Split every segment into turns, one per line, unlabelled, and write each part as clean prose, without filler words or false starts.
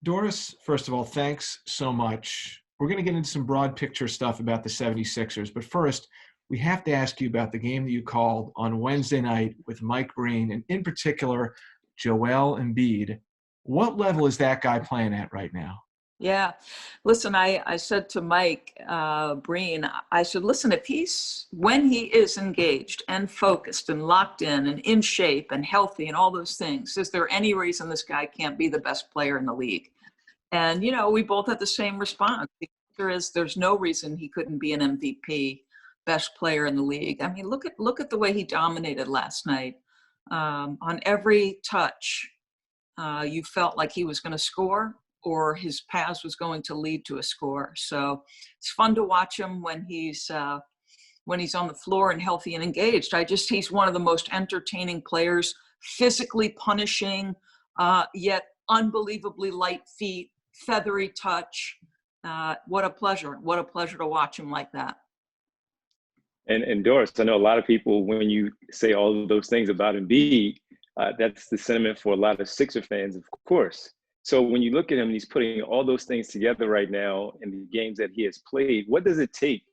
Doris, first of all, thanks so much. We're going to get into some broad picture stuff about the 76ers, but first, we have to ask you about the game that you called on Wednesday night with Mike Breen, and in particular, Joel Embiid. What level is that guy playing at right now?
Yeah. Listen, I said to Mike Breen, I said, listen, when he is engaged and focused and locked in and in shape and healthy and all those things, is there any reason this guy can't be the best player in the league? And, we both had the same response. There's no reason he couldn't be an MVP, best player in the league. I mean, look at the way he dominated last night. On every touch, you felt like he was going to score or his pass was going to lead to a score. So it's fun to watch him when he's on the floor and healthy and engaged. He's one of the most entertaining players, physically punishing, yet unbelievably light feet, feathery touch. What a pleasure. What a pleasure to watch him like that.
And Doris, I know a lot of people, when you say all of those things about Embiid, that's the sentiment for a lot of Sixer fans, of course. So when you look at him, he's putting all those things together right now in the games that he has played. What does it take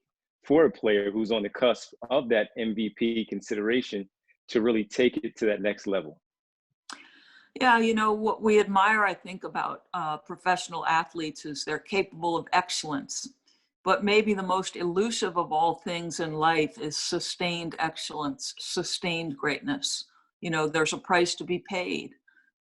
for a player who's on the cusp of that MVP consideration to really take it to that next level?
Yeah, what we admire, I think, about professional athletes is they're capable of excellence. But maybe the most elusive of all things in life is sustained excellence, sustained greatness. There's a price to be paid.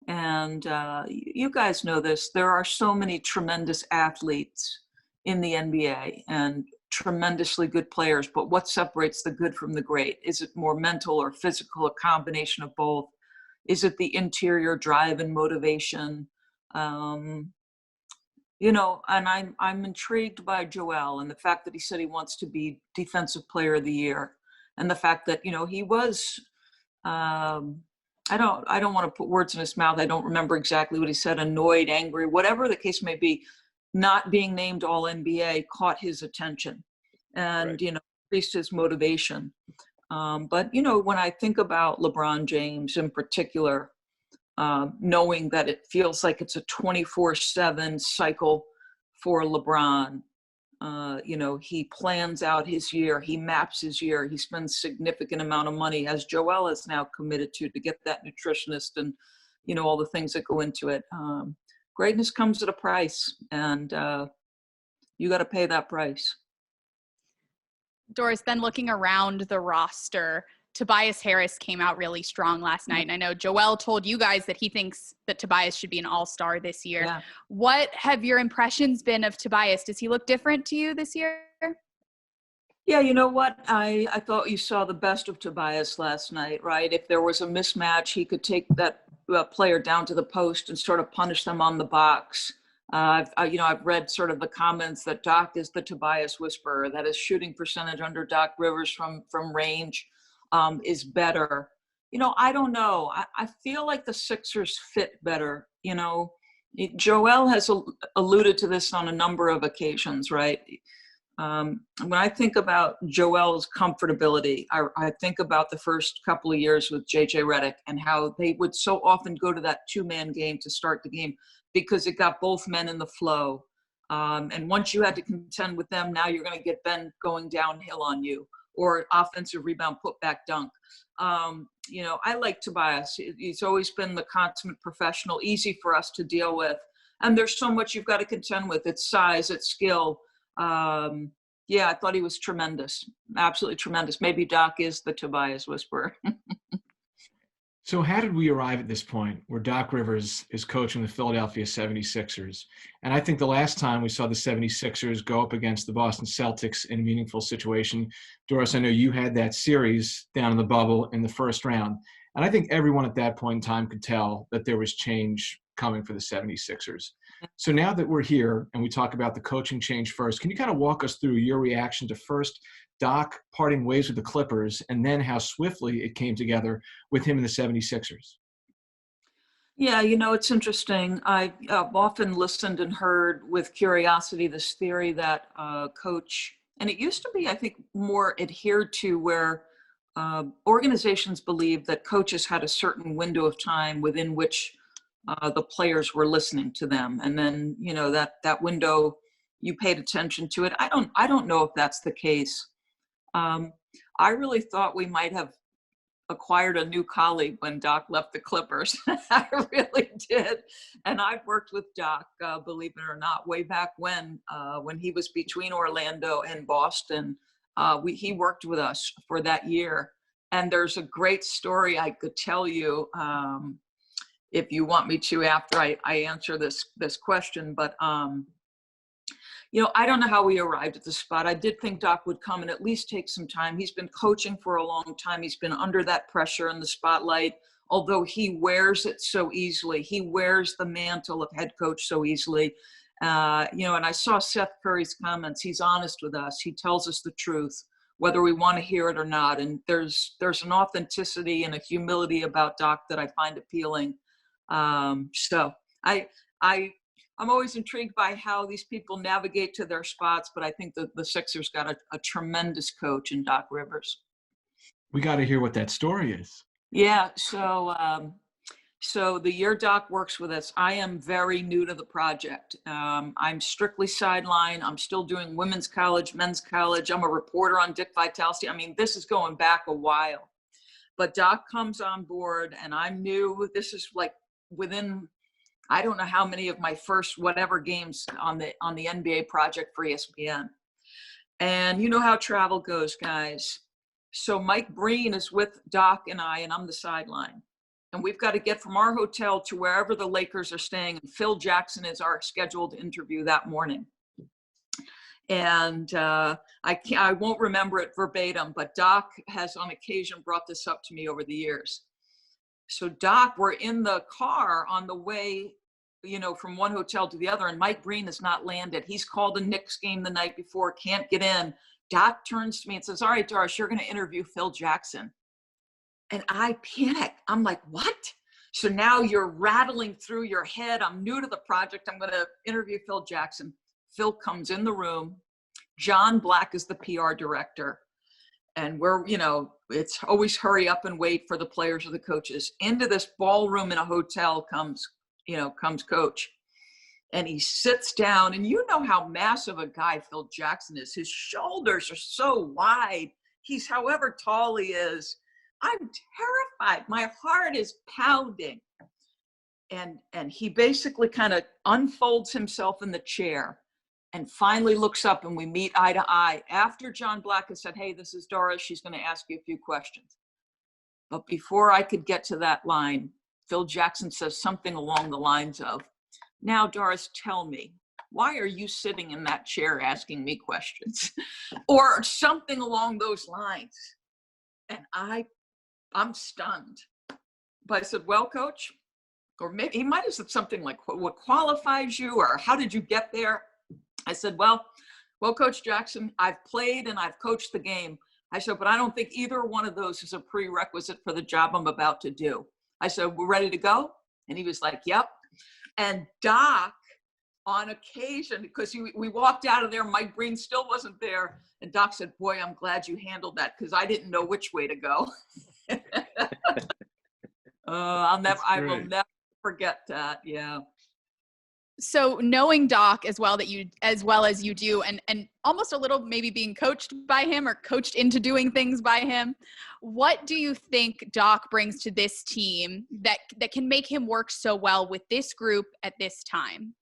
And you guys know this. There are so many tremendous athletes in the NBA and tremendously good players. But what separates the good from the great? Is it more mental or physical, a combination of both? Is it the interior drive and motivation? And I'm intrigued by Joel and the fact that he said he wants to be Defensive Player of the Year, and the fact that he was. I don't want to put words in his mouth. I don't remember exactly what he said. Annoyed, angry, whatever the case may be. Not being named All NBA caught his attention, and
right.
Increased his motivation. But when I think about LeBron James in particular. Knowing that it feels like it's a 24/7 cycle for LeBron. He plans out his year, he maps his year, he spends significant amount of money, as Joel is now committed to get that nutritionist and, all the things that go into it. Greatness comes at a price, and you got to pay that price.
Doris, then looking around the roster, Tobias Harris came out really strong last night. And I know Joel told you guys that he thinks that Tobias should be an all-star this year. Yeah. What have your impressions been of Tobias? Does he look different to you this year?
Yeah, you know what? I thought you saw the best of Tobias last night, right? If there was a mismatch, he could take that player down to the post and sort of punish them on the box. I've read sort of the comments that Doc is the Tobias whisperer, that his shooting percentage under Doc Rivers from range is better. I don't know. I feel like the Sixers fit better. Joel has alluded to this on a number of occasions, right? When I think about Joel's comfortability, I think about the first couple of years with JJ Redick and how they would so often go to that two-man game to start the game because it got both men in the flow. And once you had to contend with them, now you're going to get Ben going downhill on you, or offensive rebound, put back dunk. I like Tobias. He's always been the consummate professional, easy for us to deal with. And there's so much you've got to contend with. It's size, it's skill. I thought he was tremendous, absolutely tremendous. Maybe Doc is the Tobias whisperer.
So how did we arrive at this point where Doc Rivers is coaching the Philadelphia 76ers? And I think the last time we saw the 76ers go up against the Boston Celtics in a meaningful situation, Doris, I know you had that series down in the bubble in the first round. And I think everyone at that point in time could tell that there was change coming for the 76ers. So now that we're here and we talk about the coaching change first, can you kind of walk us through your reaction to first Doc parting ways with the Clippers and then how swiftly it came together with him and the 76ers?
Yeah, it's interesting. I've often listened and heard with curiosity this theory that coach, and it used to be, I think, more adhered to, where organizations believe that coaches had a certain window of time within which the players were listening to them. And then, you know, that window, you paid attention to it. I don't know if that's the case. I really thought we might have acquired a new colleague when Doc left the Clippers. I really did. And I've worked with Doc, believe it or not, way back when he was between Orlando and Boston. He worked with us for that year. And there's a great story I could tell you if you want me to after I answer this question. But you know, I don't know how we arrived at the spot. I did think Doc would come and at least take some time. He's been coaching for a long time. He's been under that pressure in the spotlight, although he wears it so easily. He wears the mantle of head coach so easily. You know, and I saw Seth Curry's comments. He's honest with us. He tells us the truth, whether we want to hear it or not. And there's an authenticity and a humility about Doc that I find appealing. So I'm always intrigued by how these people navigate to their spots, but I think the Sixers got a tremendous coach in Doc Rivers.
We got to hear what that story is.
Yeah, so the year Doc works with us, I am very new to the project. I'm strictly sideline. I'm still doing women's college, men's college. I'm a reporter on Dick Vitale. I mean, this is going back a while. But Doc comes on board, and I'm new. This is like within, I don't know how many of my first whatever games on the NBA project for ESPN. And you know how travel goes, guys. So Mike Breen is with Doc and I'm the sideline. And we've got to get from our hotel to wherever the Lakers are staying. And Phil Jackson is our scheduled interview that morning. And I won't remember it verbatim, but Doc has on occasion brought this up to me over the years. So Doc, we're in the car on the way, you know, from one hotel to the other, and Mike Breen has not landed. He's called a Knicks game the night before, can't get in. Doc turns to me and says, "All right, Doris, you're going to interview Phil Jackson." And I panic. I'm like, what? So now you're rattling through your head. I'm new to the project. I'm going to interview Phil Jackson. Phil comes in the room. John Black is the PR director. And we're, you know, it's always hurry up and wait for the players or the coaches. Into this ballroom in a hotel comes coach. And he sits down, and you know how massive a guy Phil Jackson is. His shoulders are so wide. He's however tall he is. I'm terrified. My heart is pounding. And he basically kind of unfolds himself in the chair and finally looks up, and we meet eye to eye after John Black has said, "Hey, this is Doris. She's going to ask you a few questions." But before I could get to that line, Phil Jackson says something along the lines of, "Now, Doris, tell me, why are you sitting in that chair asking me questions?" Or something along those lines. And I'm stunned. But I said, "Well, coach," or maybe he might have said something like, "What qualifies you?" or "How did you get there?" I said, well, Coach Jackson, I've played and I've coached the game. I said, but I don't think either one of those is a prerequisite for the job I'm about to do. I said, "We're ready to go?" And he was like, "Yep." And Doc, on occasion, because we walked out of there, Mike Breen still wasn't there. And Doc said, "Boy, I'm glad you handled that, because I didn't know which way to go." I will never forget that. Yeah.
So knowing Doc as well as you do, and almost a little maybe being coached by him or coached into doing things by him, what do you think Doc brings to this team that can make him work so well with this group at this time?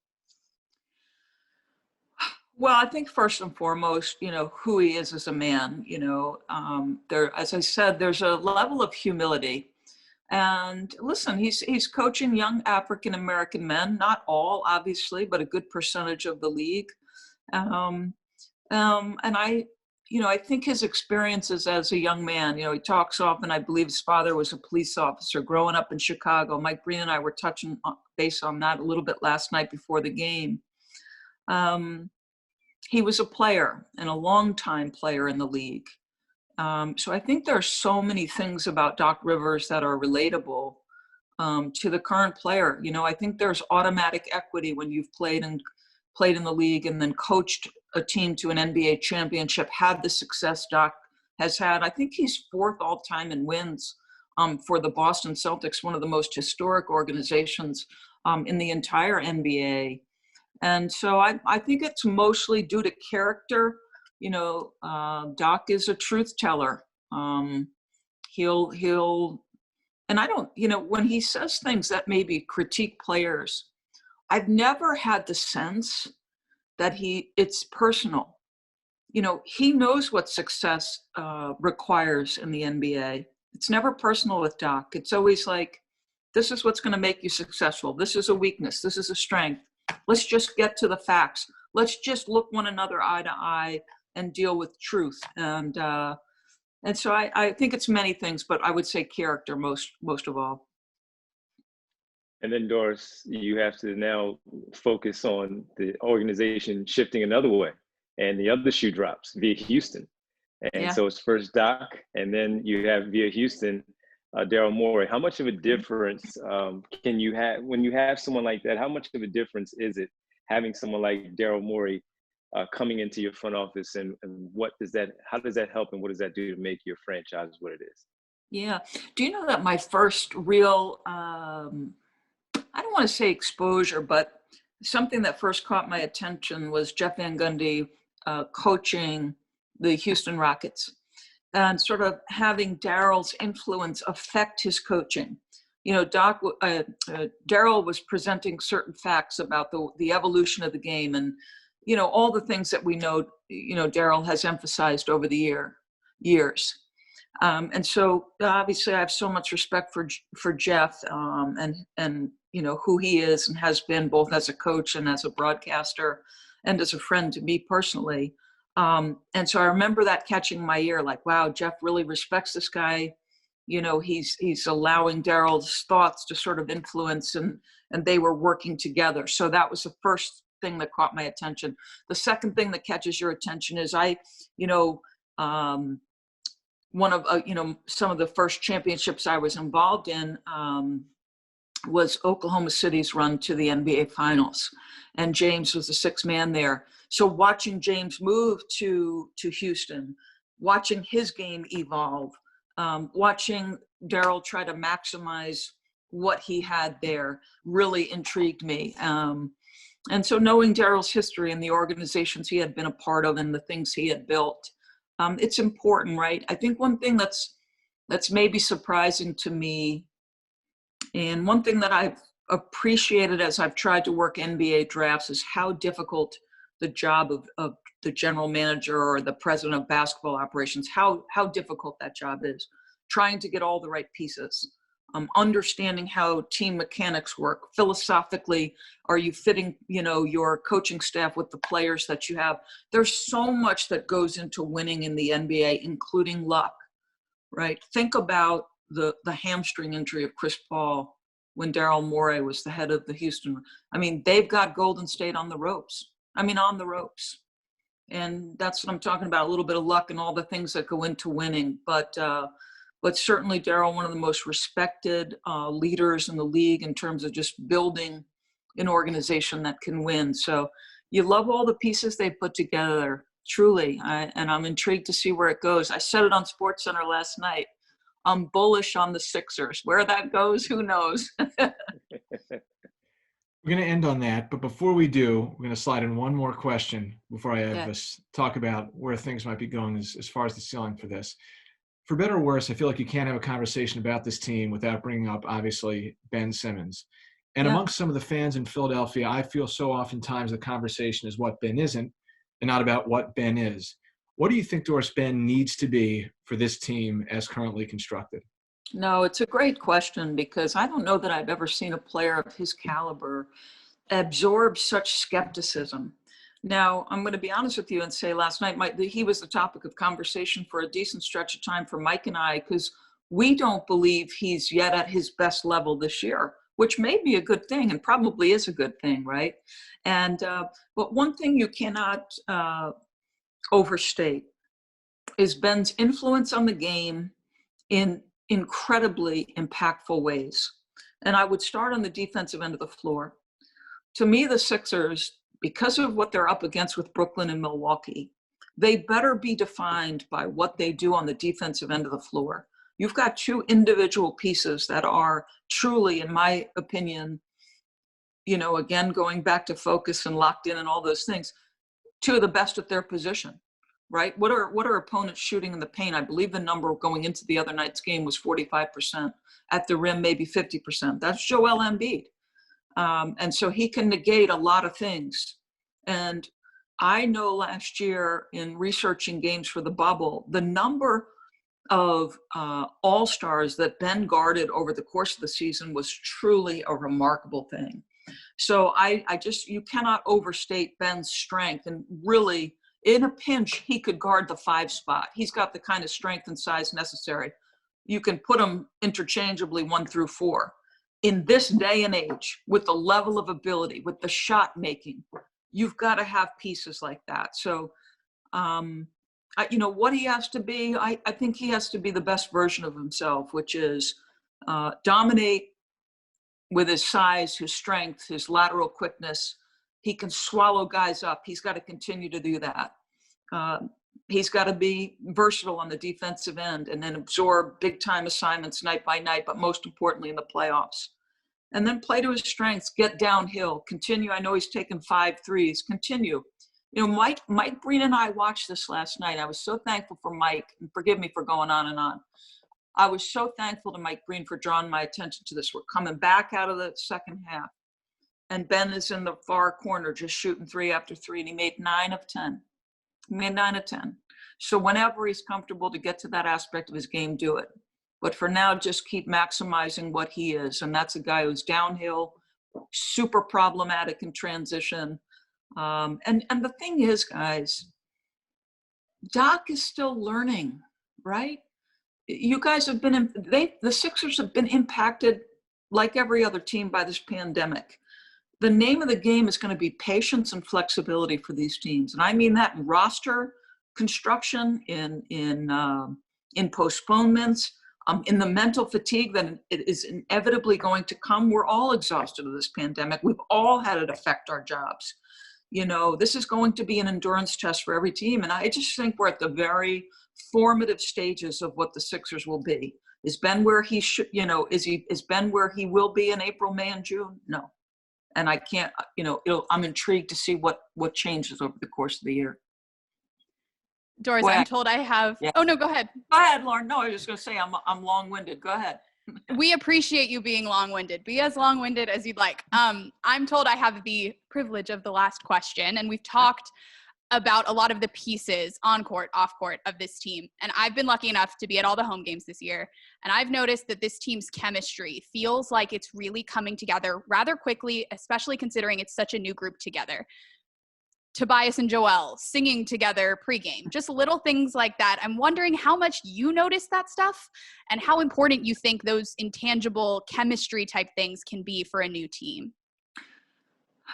Well, I think first and foremost, you know, who he is as a man. You know, as I said, there's a level of humility. And listen, he's coaching young African-American men, not all, obviously, but a good percentage of the league. And I think his experiences as a young man, you know, he talks often, I believe his father was a police officer growing up in Chicago. Mike Breen and I were touching base on that a little bit last night before the game. He was a player and a longtime player in the league. So I think there are so many things about Doc Rivers that are relatable to the current player. You know, I think there's automatic equity when you've played in the league and then coached a team to an NBA championship, had the success Doc has had. I think he's fourth all time in wins for the Boston Celtics, one of the most historic organizations in the entire NBA. And so I think it's mostly due to character. You know, Doc is a truth teller. He'll, and I don't, you know, when he says things that maybe critique players, I've never had the sense that it's personal. You know, he knows what success requires in the NBA. It's never personal with Doc. It's always like, this is what's going to make you successful. This is a weakness. This is a strength. Let's just get to the facts. Let's just look one another eye to eye and deal with truth. And so I think it's many things, but I would say character most of all.
And then Doris, you have to now focus on the organization shifting another way, and the other shoe drops via Houston. And so it's first Doc, and then you have via Houston, Daryl Morey. How much of a difference can you have when you have someone like that? How much of a difference is it having someone like Daryl Morey coming into your front office, and how does that help, and what does that do to make your franchise what it is?
Yeah. Do you know that my first real, I don't want to say exposure, but something that first caught my attention was Jeff Van Gundy coaching the Houston Rockets and sort of having Daryl's influence affect his coaching. You know, Daryl was presenting certain facts about the evolution of the game, and, you know, all the things that we know, you know, Daryl has emphasized over the years. And so obviously I have so much respect for Jeff and, you know, who he is and has been both as a coach and as a broadcaster and as a friend to me personally. And so I remember that catching my ear, like, wow, Jeff really respects this guy. You know, he's allowing Daryl's thoughts to sort of influence, and they were working together. So that was the first thing that caught my attention. The second thing that catches your attention is one of, some of the first championships I was involved in was Oklahoma City's run to the NBA Finals. And James was the sixth man there. So watching James move to Houston, watching his game evolve, watching Daryl try to maximize what he had there really intrigued me. And so knowing Daryl's history and the organizations he had been a part of and the things he had built, it's important, right? I think one thing that's maybe surprising to me, and one thing that I've appreciated as I've tried to work NBA drafts, is how difficult the job of the general manager or the president of basketball operations, how difficult that job is, trying to get all the right pieces, understanding how team mechanics work. Philosophically, are you fitting, your coaching staff with the players that you have? There's so much that goes into winning in the NBA, including luck, right? Think about the hamstring injury of Chris Paul when Daryl Morey was the head of the Houston. I mean, they've got Golden State on the ropes. On the ropes. And that's what I'm talking about, a little bit of luck and all the things that go into winning. But certainly Daryl, one of the most respected leaders in the league in terms of just building an organization that can win. So you love all the pieces they put together, truly. And I'm intrigued to see where it goes. I said it on SportsCenter last night. I'm bullish on the Sixers. Where that goes, who knows?
We're going to end on that, but before we do, we're going to slide in one more question before I have us talk about where things might be going as far as the ceiling for this. For better or worse, I feel like you can't have a conversation about this team without bringing up, obviously, Ben Simmons. And amongst some of the fans in Philadelphia, I feel so oftentimes the conversation is what Ben isn't and not about what Ben is. What do you think, Doris, Ben needs to be for this team as currently constructed?
No, it's a great question, because I don't know that I've ever seen a player of his caliber absorb such skepticism. Now, I'm going to be honest with you and say last night, he was the topic of conversation for a decent stretch of time for Mike and I, because we don't believe he's yet at his best level this year, which may be a good thing and probably is a good thing, right? And but one thing you cannot overstate is Ben's influence on the game in incredibly impactful ways. And I would start on the defensive end of the floor. To me, the Sixers, because of what they're up against with Brooklyn and Milwaukee, they better be defined by what they do on the defensive end of the floor. You've got two individual pieces that are truly, in my opinion, again, going back to focus and locked in and all those things, two of the best at their position, right? What are opponents shooting in the paint? I believe the number going into the other night's game was 45%. At the rim, maybe 50%. That's Joel Embiid. And so he can negate a lot of things. And I know last year in researching games for the bubble, the number of all-stars that Ben guarded over the course of the season was truly a remarkable thing. So you cannot overstate Ben's strength, and really in a pinch, he could guard the 5 spot. He's got the kind of strength and size necessary. You can put him interchangeably 1 through 4. In this day and age, with the level of ability, with the shot making, you've got to have pieces like that. So, what he has to be, I think he has to be the best version of himself, which is dominate with his size, his strength, his lateral quickness. He can swallow guys up. He's got to continue to do that. He's got to be versatile on the defensive end and then absorb big time assignments night by night, but most importantly in the playoffs. And then play to his strengths, get downhill, continue. I know he's taken 5 threes, continue. Mike Breen and I watched this last night. I was so thankful for Mike, and forgive me for going on and on. I was so thankful to Mike Breen for drawing my attention to this. We're coming back out of the second half, and Ben is in the far corner just shooting 3 after 3, and he made 9 of 10. He made 9 of 10. So whenever he's comfortable to get to that aspect of his game, do it. But for now, just keep maximizing what he is. And that's a guy who's downhill, super problematic in transition. And the thing is, guys, Doc is still learning, right? You guys have been, the Sixers have been impacted like every other team by this pandemic. The name of the game is going to be patience and flexibility for these teams. And I mean that in roster construction, in postponements, in the mental fatigue that it is inevitably going to come. We're all exhausted of this pandemic. We've all had it affect our jobs. This is going to be an endurance test for every team. And I just think we're at the very formative stages of what the Sixers will be. Is Ben where he should, is Ben where he will be in April, May, and June? No. And I can't, I'm intrigued to see what changes over the course of the year.
Doris, I'm told I have. Yeah. Oh no, go ahead.
Go ahead, Lauren. No, I was just going to say I'm long-winded. Go ahead.
We appreciate you being long-winded. Be as long-winded as you'd like. I'm told I have the privilege of the last question, and we've talked about a lot of the pieces on court, off court of this team. And I've been lucky enough to be at all the home games this year. And I've noticed that this team's chemistry feels like it's really coming together rather quickly, especially considering it's such a new group together. Tobias and Joel singing together pregame, just little things like that. I'm wondering how much you notice that stuff and how important you think those intangible chemistry type things can be for a new team.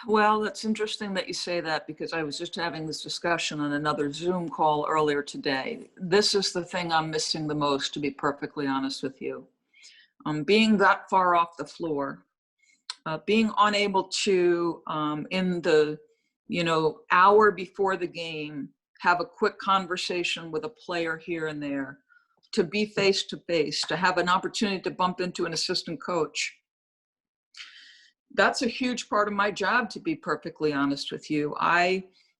Well, it's interesting that you say that, because I was just having this discussion on another Zoom call earlier today. This is the thing I'm missing the most, to be perfectly honest with you. Being that far off the floor, being unable to, in the hour before the game, have a quick conversation with a player here and there, to be face to face, to have an opportunity to bump into an assistant coach. That's a huge part of my job, to be perfectly honest with you.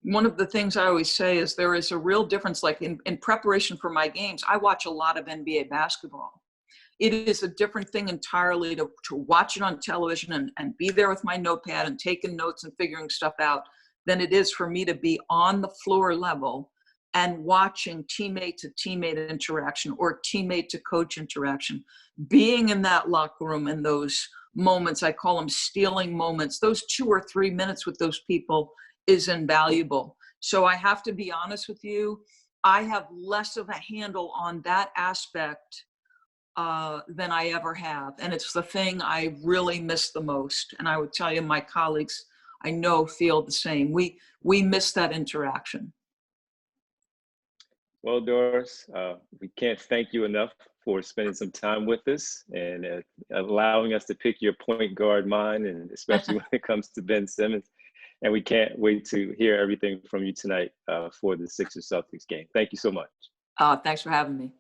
One of the things I always say is there is a real difference, like in preparation for my games, I watch a lot of NBA basketball. It is a different thing entirely to watch it on television and be there with my notepad and taking notes and figuring stuff out than it is for me to be on the floor level and watching teammate to teammate interaction or teammate to coach interaction. Being in that locker room in those moments, I call them stealing moments, those 2 or 3 minutes with those people is invaluable. So I have to be honest with you, I have less of a handle on that aspect than I ever have. And it's the thing I really miss the most. And I would tell you, my colleagues, I know, feel the same. We miss that interaction.
Well, Doris, we can't thank you enough for spending some time with us and allowing us to pick your point guard mind, and especially when it comes to Ben Simmons. And we can't wait to hear everything from you tonight for the Sixers Celtics game. Thank you so much.
Thanks for having me.